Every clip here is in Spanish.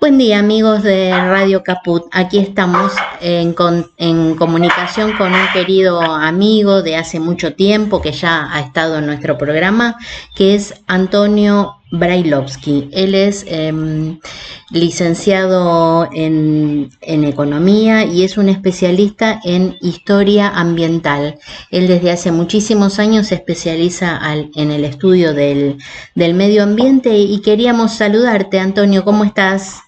Buen día amigos de Radio Caput, aquí estamos en comunicación con un querido amigo de hace mucho tiempo que ya ha estado en nuestro programa, que es Antonio Brailovsky. Él es licenciado en Economía y es un especialista en Historia Ambiental. Él desde hace muchísimos años se especializa en el estudio del medio ambiente y queríamos saludarte, Antonio, ¿cómo estás?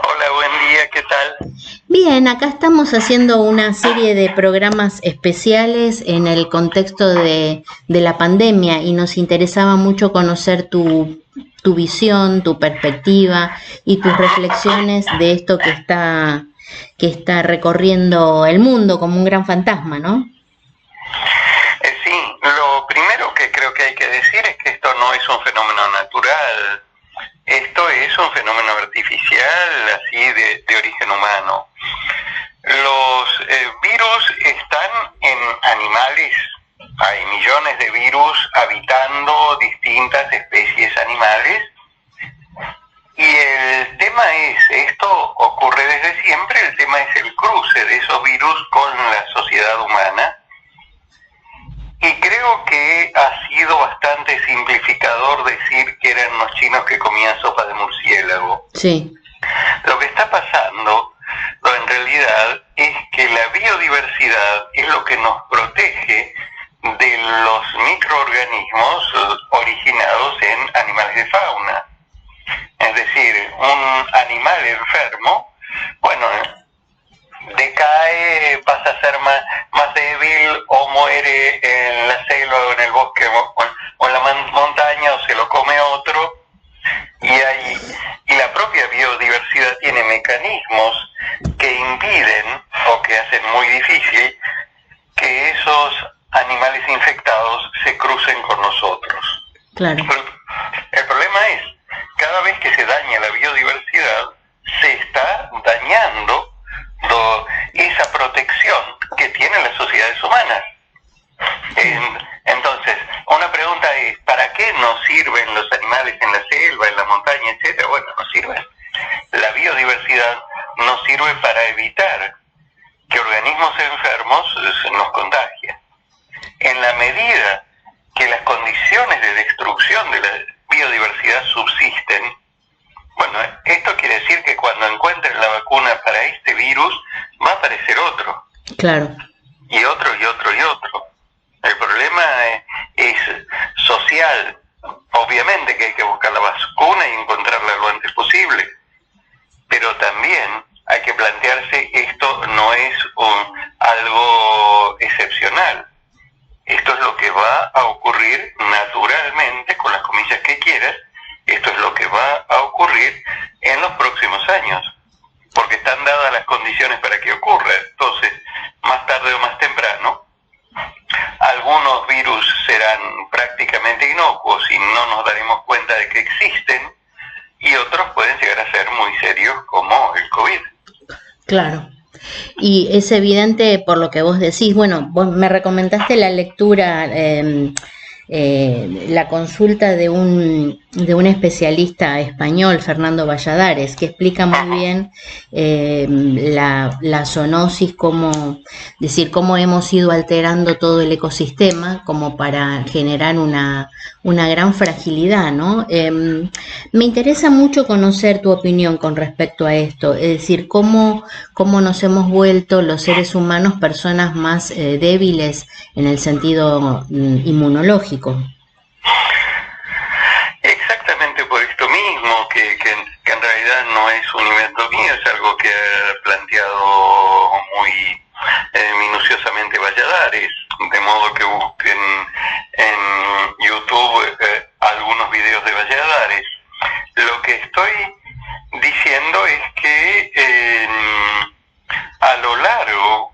Hola, buen día, ¿qué tal? Bien, acá estamos haciendo una serie de programas especiales en el contexto de la pandemia y nos interesaba mucho conocer tu visión, tu perspectiva y tus reflexiones de esto que está recorriendo el mundo como un gran fantasma, ¿no? Sí, lo primero que creo que hay que decir es que esto no es un fenómeno natural. Esto es un fenómeno artificial, así de origen humano. Los virus están en animales, hay millones de virus habitando distintas especies animales. Y el tema es, esto ocurre desde siempre, el tema es el cruce de esos virus con la sociedad humana. Y creo que ha sido bastante simplificador decir que eran los chinos que comían sopa de murciélago. Sí. Lo que está pasando, en realidad, es que la biodiversidad es lo que nos protege de los microorganismos originados en animales de fauna. Es decir, un animal enfermo, bueno, decae, pasa a ser más débil o muere en la selva o en el bosque o en la montaña o se lo come otro y la propia biodiversidad tiene mecanismos que impiden o que hacen muy difícil que esos animales infectados se crucen con nosotros. Claro. El problema es, cada vez que se daña la biodiversidad, se está dañando esa protección que tienen las sociedades humanas. Entonces, una pregunta es, ¿para qué nos sirven los animales en la selva, en la montaña, etcétera? Bueno, nos sirven. La biodiversidad nos sirve para evitar que organismos enfermos nos contagien. En la medida que las condiciones de destrucción de la biodiversidad subsisten, bueno, esto quiere decir que cuando encuentren la vacuna para este virus, va a aparecer otro. Claro. Y otro, y otro, y otro. El problema es social. Obviamente que hay que buscar la vacuna y encontrarla lo antes posible. Pero también hay que plantearse, esto no es algo excepcional. Esto es lo que va a ocurrir naturalmente, con las comillas que quieras. Esto es lo que va a ocurrir en los próximos años, porque están dadas las condiciones para que ocurra. Entonces, más tarde o más temprano, algunos virus serán prácticamente inocuos y no nos daremos cuenta de que existen, y otros pueden llegar a ser muy serios, como el COVID. Claro. Y es evidente por lo que vos decís, bueno, vos me recomendaste la lectura, la consulta de un especialista español, Fernando Valladares, que explica muy bien la zoonosis, cómo hemos ido alterando todo el ecosistema como para generar una gran fragilidad, ¿no? Me interesa mucho conocer tu opinión con respecto a esto, es decir, cómo nos hemos vuelto los seres humanos personas más débiles en el sentido inmunológico. Exactamente por esto mismo, que en realidad no es un invento mío, es algo que ha planteado muy minuciosamente Valladares, de modo que busquen en YouTube algunos videos de Valladares. Lo que estoy diciendo es que a lo largo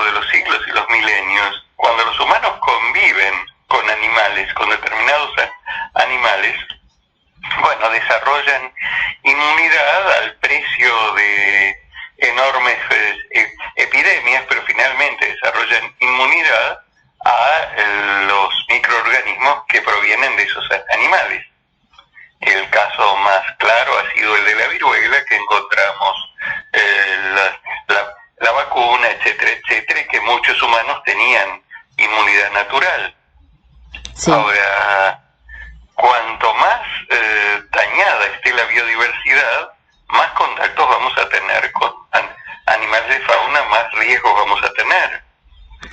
de los siglos y los milenios, cuando los humanos conviven con animales, con determinados animales, bueno, desarrollan inmunidad al precio de enormes epidemias, pero finalmente desarrollan inmunidad a los microorganismos que provienen de esos animales. El caso más claro ha sido el de la viruela,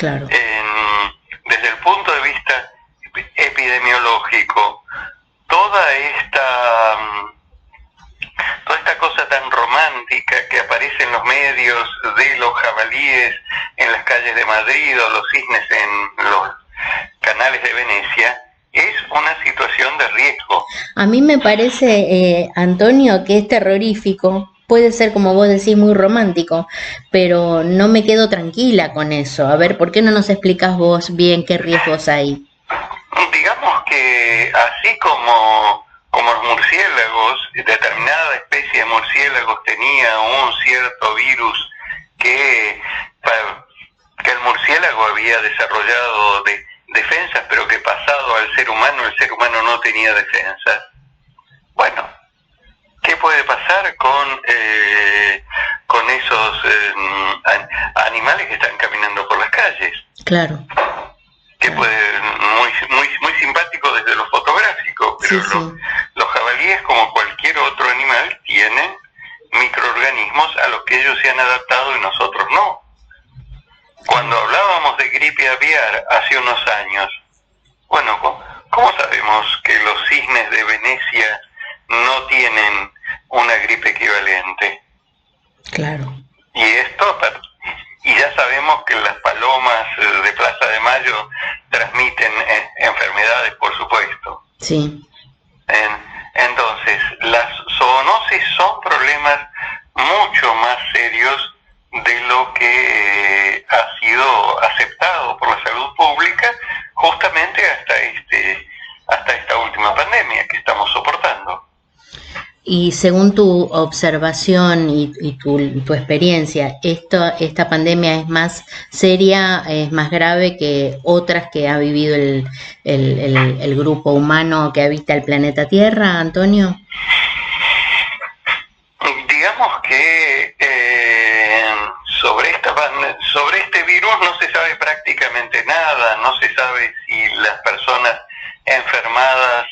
claro. Desde el punto de vista epidemiológico, toda esta cosa tan romántica que aparece en los medios de los jabalíes en las calles de Madrid o los cisnes en los canales de Venecia, es una situación de riesgo. A mí me parece, Antonio, que es terrorífico. Puede ser, como vos decís, muy romántico, pero no me quedo tranquila con eso. A ver, ¿por qué no nos explicás vos bien qué riesgos hay? Digamos que así como los murciélagos, determinada especie de murciélagos tenía un cierto virus que el murciélago había desarrollado de defensas, pero que pasado al ser humano, el ser humano no tenía defensas. Bueno, ¿qué puede pasar con esos animales que están caminando por las calles? Claro. Que puede muy simpático desde lo fotográfico, pero sí. Los jabalíes, como cualquier otro animal, tienen microorganismos a los que ellos se han adaptado y nosotros no. Cuando hablábamos de gripe aviar hace unos años, bueno, ¿cómo sabemos que los cisnes de Venecia no tienen una gripe equivalente? Claro. Y ya sabemos que las palomas de Plaza de Mayo transmiten enfermedades, por supuesto. Sí. Entonces, las zoonosis son problemas mucho más serios de lo que ha sido aceptado por la salud pública, justamente hasta esta última pandemia que estamos soportando. Y según tu observación y tu experiencia, ¿esta pandemia es más seria, es más grave que otras que ha vivido el grupo humano que habita el planeta Tierra, Antonio? Digamos que sobre este virus no se sabe prácticamente nada, no se sabe si las personas enfermadas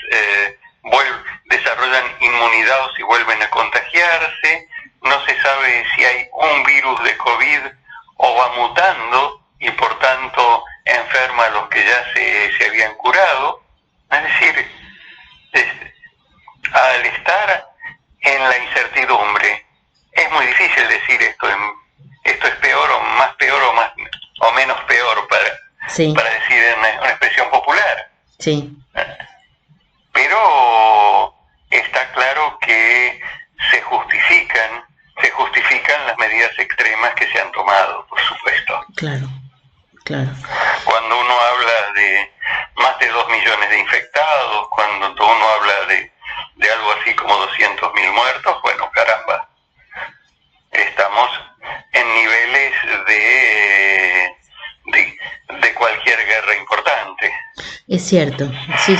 desarrollan inmunidad o si vuelven a contagiarse, no se sabe si hay un virus de COVID o va mutando y por tanto enferma a los que ya se habían curado. Es decir, al estar en la incertidumbre, es muy difícil decir esto es peor o más peor o menos peor para decir una expresión popular. Sí. Pero está claro que se justifican las medidas extremas que se han tomado, por supuesto. Claro, claro. Cuando uno habla de más de 2 millones de infectados, cuando uno habla de algo así como 200.000 muertos, bueno, caramba, estamos en niveles de cualquier guerra importante. Es cierto, sí,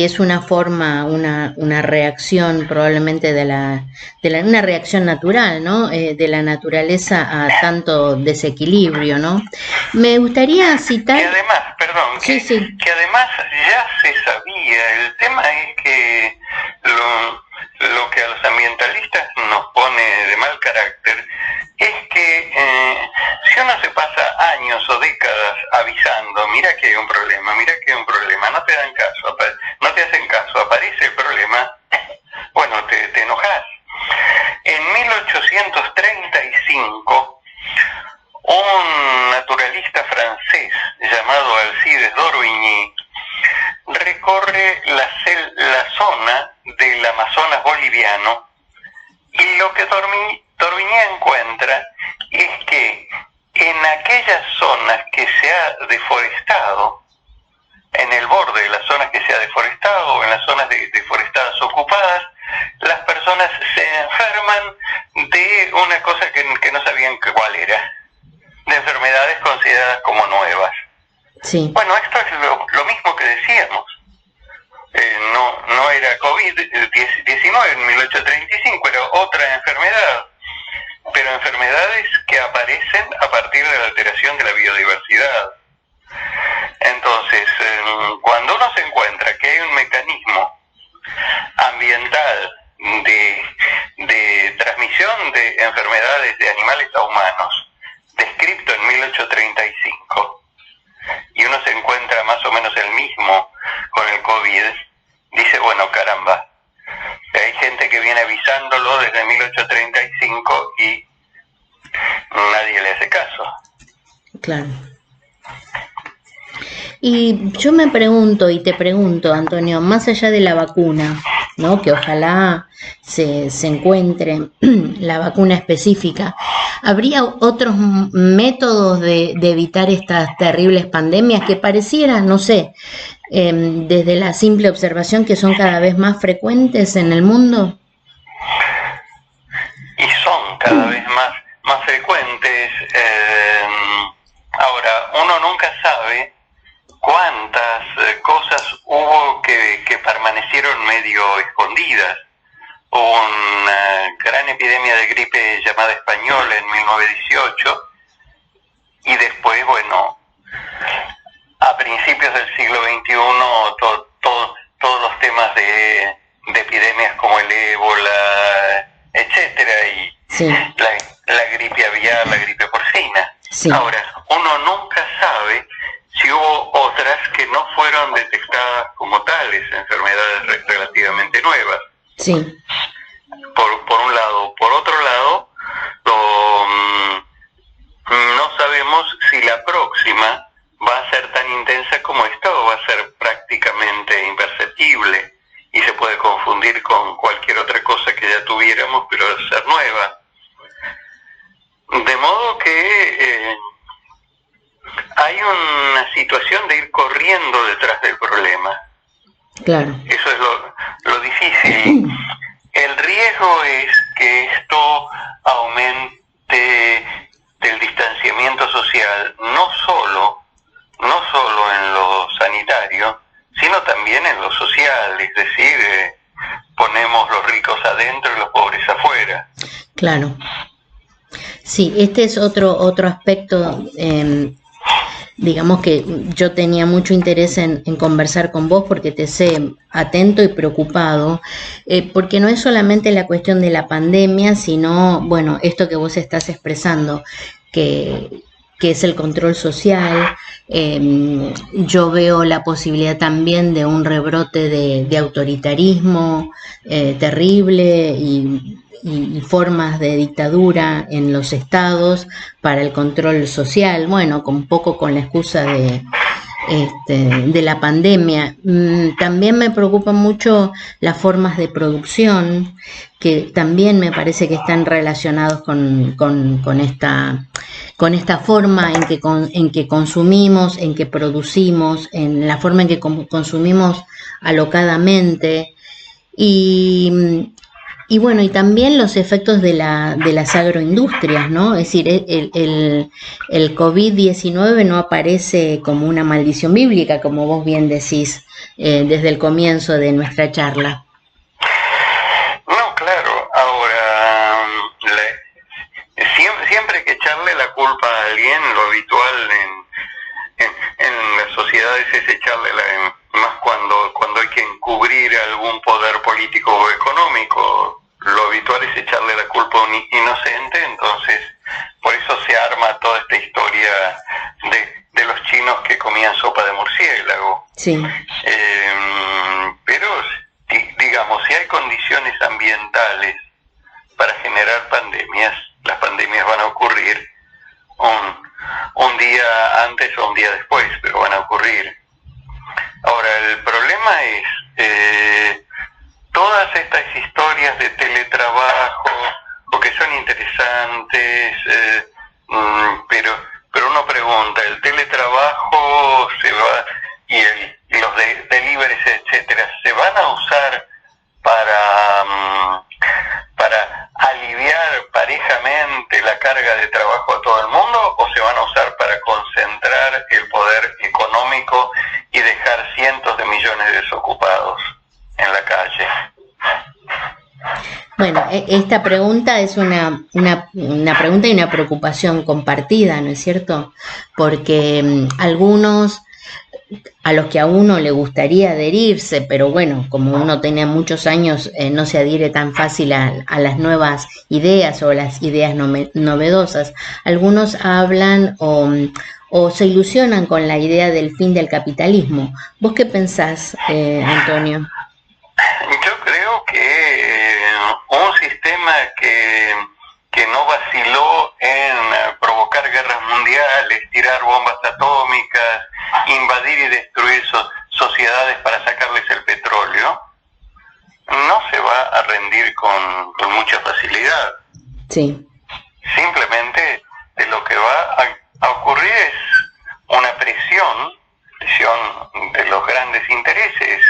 es una forma, una reacción probablemente una reacción natural, ¿no? De la naturaleza a tanto desequilibrio, ¿no? Me gustaría citar... Que además, perdón, que además ya se sabía, el tema es que lo que a los ambientalistas nos pone de mal carácter es que si uno se pasa años o décadas avisando, mira que hay un problema, no te dan caso, no te hacen caso, aparece el problema, bueno, te enojas. En 1835, un naturalista francés llamado Alcides d'Orbigny recorre la zona del Amazonas boliviano y lo que d'Orbigny encuentra es que en aquellas zonas que se ha deforestado, en el borde de las zonas que se ha deforestado o en las zonas deforestadas ocupadas, las personas se enferman de una cosa que no sabían cuál era, de enfermedades consideradas como nuevas. Sí. Bueno, esto es lo mismo que decíamos. No era COVID-19 en 1835, era otra enfermedad, pero enfermedades que aparecen a partir de la alteración de la biodiversidad. Entonces, cuando uno se encuentra que hay un mecanismo ambiental de transmisión de enfermedades de animales a humanos, descrito en 1835, COVID, dice, bueno, caramba, hay gente que viene avisándolo desde 1835 y nadie le hace caso. Claro. Y yo me pregunto y te pregunto, Antonio, más allá de la vacuna, ¿no? Que ojalá se encuentre la vacuna específica, ¿habría otros métodos de evitar estas terribles pandemias que parecieran, no sé, desde la simple observación que son cada vez más frecuentes en el mundo? Y son cada vez más frecuentes. Ahora, uno nunca sabe cuántas cosas hubo que permanecieron medio escondidas. Hubo una gran epidemia de gripe llamada española en 1918 y después, bueno, a principios del siglo XXI todos los temas de epidemias como el ébola, etcétera, y sí, la gripe aviar, la gripe porcina. Sí. Ahora, uno nunca sabe si hubo otras que no fueron detectadas como tales, enfermedades relativamente nuevas. Sí. Por un lado. Por otro lado, no sabemos si la próxima va a ser tan intensa como esta o va a ser prácticamente imperceptible y se puede confundir con cualquier otra cosa que ya tuviéramos, pero va a ser nueva. De modo que hay una situación de ir corriendo detrás del problema. Claro. Eso es lo difícil. El riesgo es que esto aumente el distanciamiento social, no solo en lo sanitario, sino también en lo social, es decir, ponemos los ricos adentro y los pobres afuera. Claro. Sí, este es otro aspecto, digamos que yo tenía mucho interés en conversar con vos porque te sé atento y preocupado, porque no es solamente la cuestión de la pandemia, sino, bueno, esto que vos estás expresando, que es el control social. Yo veo la posibilidad también de un rebrote de autoritarismo terrible y formas de dictadura en los estados para el control social, bueno, un poco con la excusa de la pandemia. También me preocupan mucho las formas de producción, que también me parece que están relacionados con esta forma en que consumimos, en que producimos, en la forma en que consumimos alocadamente y bueno, y también los efectos de las agroindustrias, ¿no? Es decir, el COVID-19 no aparece como una maldición bíblica, como vos bien decís desde el comienzo de nuestra charla. No, claro. Ahora, siempre hay que echarle la culpa a alguien. Lo habitual en las sociedades es echarle más cuando hay que encubrir algún poder político o económico. Lo habitual es echarle la culpa a un inocente, entonces por eso se arma toda esta historia de los chinos que comían sopa de murciélago. Sí. Pero digamos, si hay condiciones ambientales para generar pandemias, las pandemias van a ocurrir un día antes o un día después, pero van a ocurrir. Ahora, el problema es todas estas historias de teletrabajo, o que son interesantes, pero uno pregunta, ¿el teletrabajo se va y los deliveries, etcétera, se van a usar para aliviar parejamente la carga de trabajo a todo el mundo, o se van a usar para concentrar el poder económico y dejar cientos de millones de desocupados en la calle? Bueno, esta pregunta es una pregunta y una preocupación compartida, ¿no es cierto? Porque algunos a los que a uno le gustaría adherirse, pero bueno, como uno tiene muchos años, no se adhiere tan fácil a las nuevas ideas o las ideas novedosas. Algunos hablan o se ilusionan con la idea del fin del capitalismo. ¿Vos qué pensás, Antonio? Yo creo que un sistema que no vaciló en provocar guerras mundiales, tirar bombas atómicas, invadir y destruir sociedades para sacarles el petróleo, no se va a rendir con mucha facilidad. Sí. Simplemente de lo que va a ocurrir es una presión de los grandes intereses,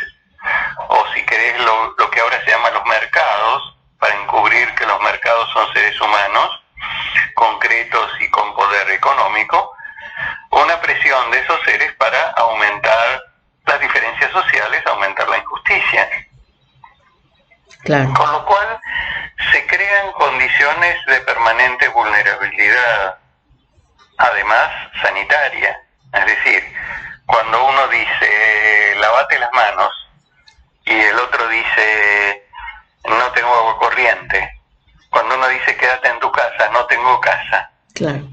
o si querés lo que ahora se llama los mercados, para encubrir que los mercados son seres humanos concretos y con poder económico, una presión de esos seres para aumentar las diferencias sociales, aumentar la injusticia. Claro. Con lo cual se crean condiciones de permanente vulnerabilidad, además sanitaria. Es decir, cuando uno dice lavate las manos y el otro dice no tengo agua corriente, cuando uno dice quédate en tu casa, no tengo casa. Claro.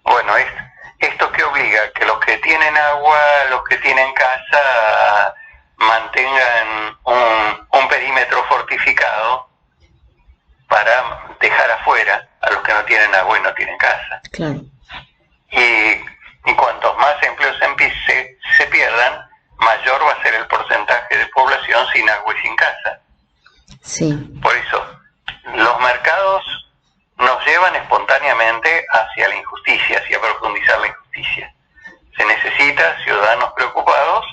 Bueno, esto que obliga que los que tienen agua, los que tienen casa, mantengan un perímetro fortificado para dejar afuera a los que no tienen agua y no tienen casa. Claro. Y cuantos más empleos se pierdan, mayor va a ser el porcentaje de población sin agua y sin casa. Sí. Por eso, los mercados nos llevan espontáneamente hacia la injusticia, hacia profundizar la injusticia. Se necesita ciudadanos preocupados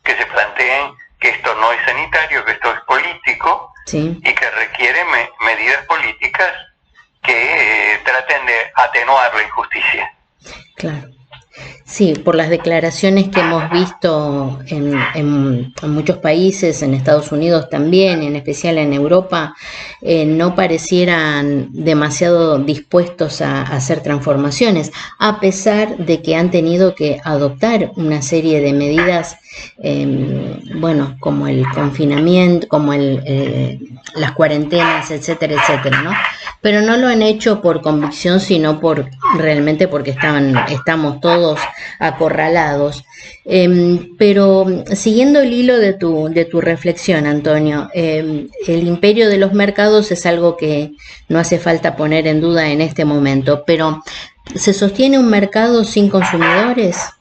que se planteen que esto no es sanitario, que esto es político, sí, y que requiere medidas políticas que traten de atenuar la injusticia. Claro. Sí, por las declaraciones que hemos visto en muchos países, en Estados Unidos también, en especial en Europa, no parecieran demasiado dispuestos a hacer transformaciones, a pesar de que han tenido que adoptar una serie de medidas, bueno, como el confinamiento, como las cuarentenas, etcétera, etcétera, ¿no? Pero no lo han hecho por convicción, sino realmente porque estamos todos acorralados. Pero siguiendo el hilo de tu reflexión, Antonio, el imperio de los mercados es algo que no hace falta poner en duda en este momento, pero ¿se sostiene un mercado sin consumidores?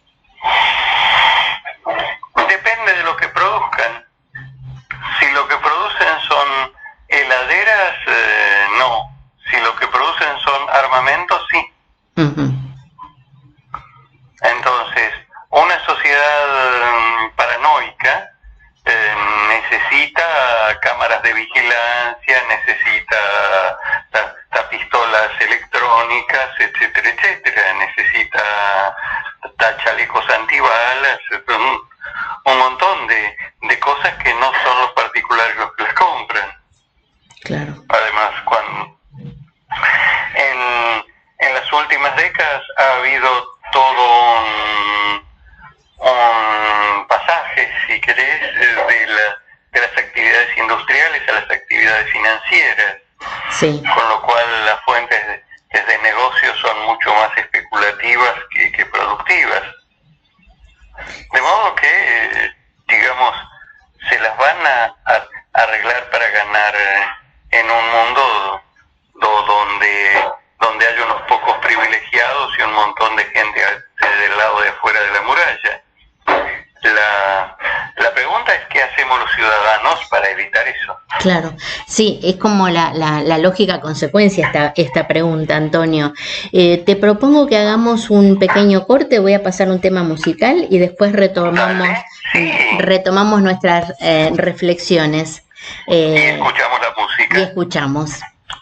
Depende de lo que produzcan. Si lo que producen son heladeras, no. Si lo que producen son armamentos, sí. Uh-huh. Entonces, una sociedad paranoica necesita cámaras de vigilancia, necesita pistolas electrónicas, etcétera, etcétera, necesita chalecos antibalas, un montón de cosas que no son los particulares los que las compran. Claro. Además, en las últimas décadas ha habido todo un pasaje, si querés, de las actividades industriales a las actividades financieras. Sí. Con lo cual las fuentes de negocio son mucho más especulativas que productivas. De modo que, digamos, se las van a arreglar para ganar en un mundo donde hay unos pocos privilegiados y un montón de gente del lado de afuera de la muralla. La pregunta es qué hacemos los ciudadanos para evitar eso. Claro, sí, es como la lógica consecuencia esta pregunta, Antonio. Te propongo que hagamos un pequeño corte, voy a pasar un tema musical y después retomamos nuestras reflexiones. Y escuchamos la música. Y escuchamos.